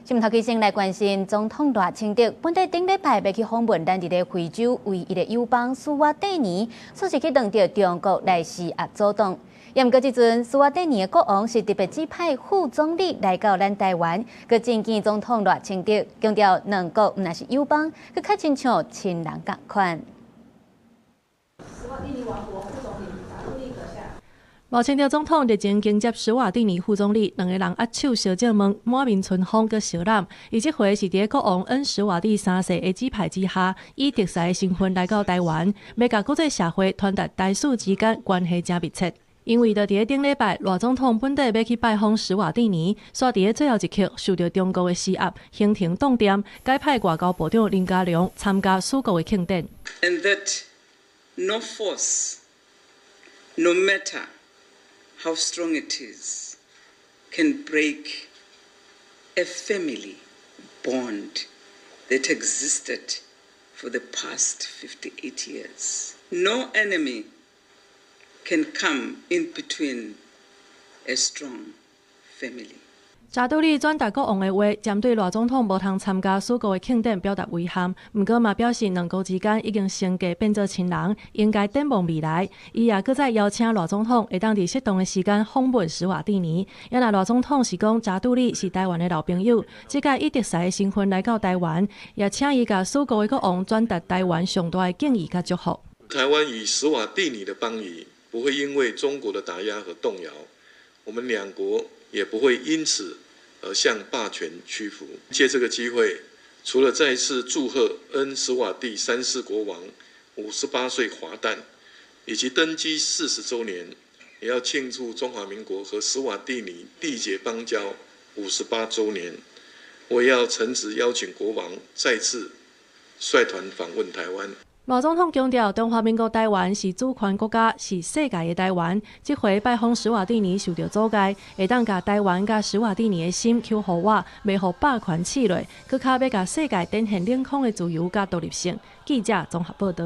新闻头先来关心总统大清德，本地顶礼拜要去访问咱伫咧非洲唯一的友邦斯瓦蒂尼，说是去当着中国来施压阻挡。也毋过即阵斯瓦蒂尼的国王是特别指派副总理来到咱台湾，佮觐见总统大清德，强调两国毋但是友邦，佮较亲像亲人共款。斯瓦蒂尼王国副总理查杜利阁下。大清德总统日前迎接斯瓦蒂尼副总理，两个人握手烧正门，满面春风佮笑脸。伊即回是伫国王恩斯瓦蒂三世的指派之下，以特使的身份来到台湾，要甲国际社会传达大使之间关系真密切。因为伫咧顶礼拜，赖总统本地要去拜访斯瓦蒂尼，煞伫咧最后一刻受到中国的施压，行程冻点，改派外交部长林佳龙参加属国的庆典。And that no force, no matter how strong it is, can break a family bond that existed for the past 58 years. No enemy can come in between a strong family. 查杜利转达国王的话，针对赖总统无通参加属国的庆典表达遗憾，不过嘛表示两国之间已经升格变做亲人，应该展望未来。伊也搁再邀请赖总统会当伫适当的时间访问斯瓦蒂尼。因为赖总统是讲查杜利是台湾的老朋友，即届以特使的身份来到台湾，也请伊甲属国的国王转达台湾上大的敬意甲祝福。台湾与斯瓦蒂尼的邦谊不会因为中国的打压和动摇，我们两国也不会因此而向霸权屈服。借这个机会，除了再次祝贺恩斯瓦蒂三世国王58岁华诞，以及登基40周年，也要庆祝中华民国和斯瓦蒂尼缔结邦交58周年。我也要诚挚邀请国王再次率团访问台湾。赖总统强调，中华民国台湾是主权国家，是世界的台湾。这回拜访斯瓦蒂尼受到阻碍，会当甲台湾甲斯瓦蒂尼的心求互我，袂互霸权刺落，佮较要甲世界展现领空的自由甲独立性。记者综合报道。